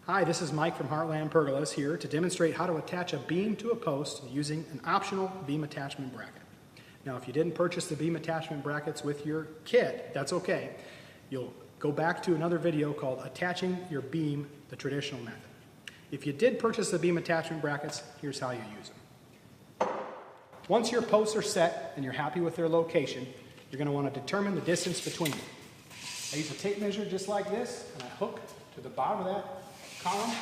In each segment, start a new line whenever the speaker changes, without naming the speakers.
Hi, this is Mike from Heartland Pergolas here to demonstrate how to attach a beam to a post using an optional beam attachment bracket. Now, if you didn't purchase the beam attachment brackets with your kit, that's okay. You'll go back to another video called Attaching Your Beam the Traditional Method. If you did purchase the beam attachment brackets, here's how you use them. Once your posts are set and you're happy with their location, you're going to want to determine the distance between them. I use a tape measure just like this, and I hook to the bottom of that column,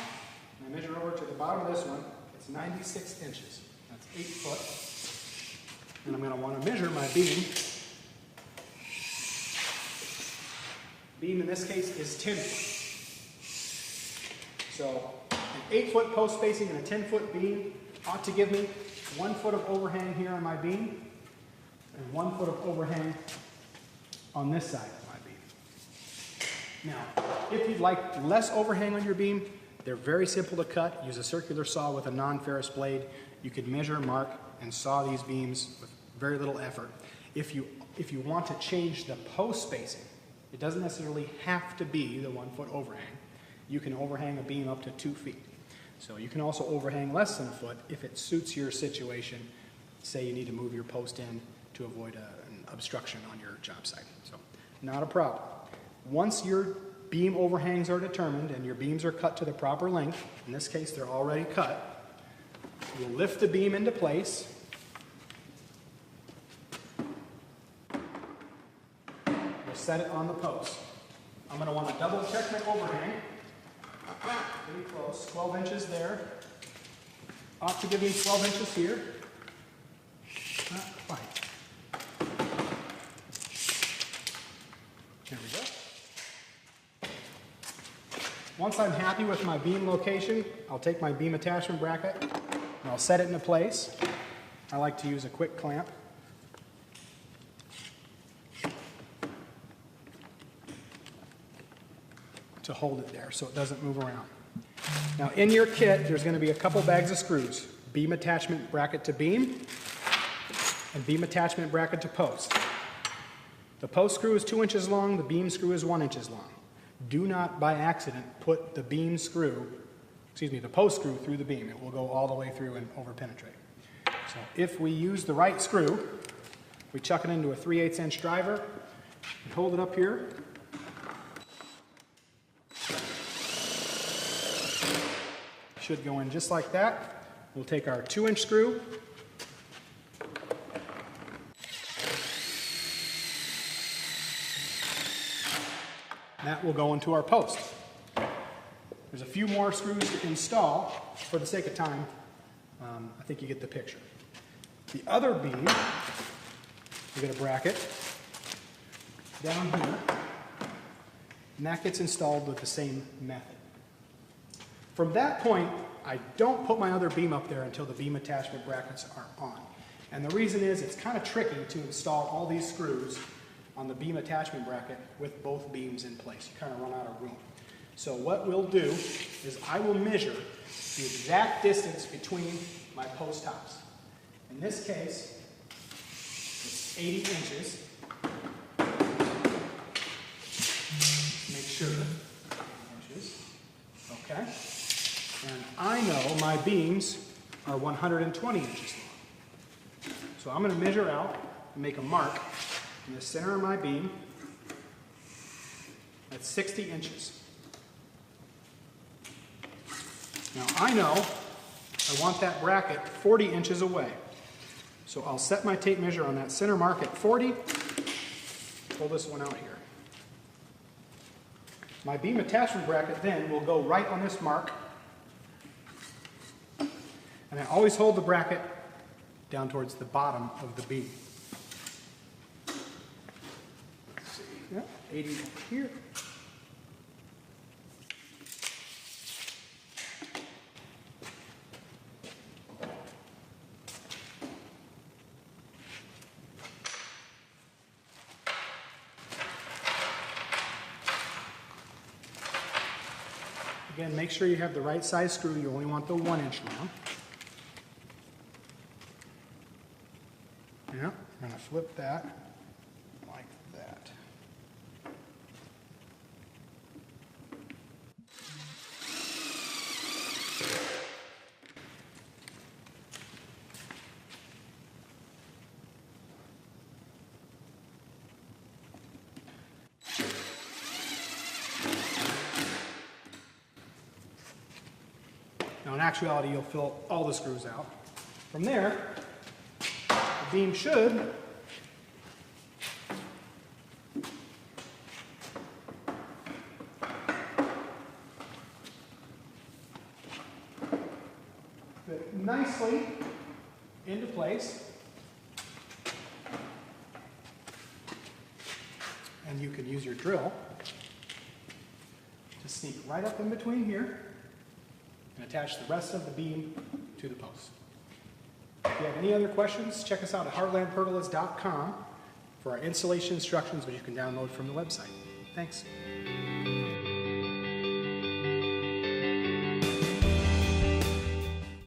and I measure over to the bottom of this one. It's 96 inches. That's 8 foot. And I'm going to want to measure my beam. Beam in this case is 10 foot. So an 8 foot post spacing and a 10 foot beam ought to give me 1 foot of overhang here on my beam and 1 foot of overhang on this side of my beam. Now, if you'd like less overhang on your beam, they're very simple to cut. Use a circular saw with a non-ferrous blade. You can measure, mark, and saw these beams with very little effort. If you want to change the post spacing, it doesn't necessarily have to be the 1 foot overhang. You can overhang a beam up to 2 feet. So you can also overhang less than a foot if it suits your situation. Say you need to move your post in to avoid an obstruction on your job site. So not a problem. Once your beam overhangs are determined and your beams are cut to the proper length, in this case they're already cut, you'll lift the beam into place. You'll set it on the post. I'm going to want to double check my overhang. Pretty close, 12 inches there. Ought to give me 12 inches here. Not quite. There we go. Once I'm happy with my beam location, I'll take my beam attachment bracket and I'll set it into place. I like to use a quick clamp. To hold it there so it doesn't move around. Now in your kit, there's going to be a couple bags of screws. Beam attachment bracket to beam and beam attachment bracket to post. The post screw is 2 inches long, the beam screw is 1 inch long. Do not, by accident, put the post screw through the beam. It will go all the way through and over-penetrate. So if we use the right screw, we chuck it into a 3/8 inch driver and hold it up here. Should go in just like that. We'll take our 2 inch screw. That will go into our post. There's a few more screws to install. For the sake of time, I think you get the picture. The other beam, we get a bracket down here, and that gets installed with the same method. From that point, I don't put my other beam up there until the beam attachment brackets are on. And the reason is it's kind of tricky to install all these screws on the beam attachment bracket with both beams in place. You kind of run out of room. So what we'll do is I will measure the exact distance between my post tops. In this case, it's 80 inches. Make sure. Inches. Okay. And I know my beams are 120 inches long. So I'm going to measure out and make a mark in the center of my beam. That's 60 inches. Now I know I want that bracket 40 inches away. So I'll set my tape measure on that center mark at 40. Pull this one out here. My beam attachment bracket then will go right on this mark. And I always hold the bracket down towards the bottom of the beam. Let's see, yeah, 80 here. Again, make sure you have the right size screw. You only want the 1 inch long. Yeah, I'm going to flip that like that. Now in actuality, you'll fill all the screws out. From there, the beam should fit nicely into place. And you can use your drill to sneak right up in between here and attach the rest of the beam to the post. If you have any other questions, check us out at heartlandpergolas.com for our installation instructions, which you can download from the website. Thanks.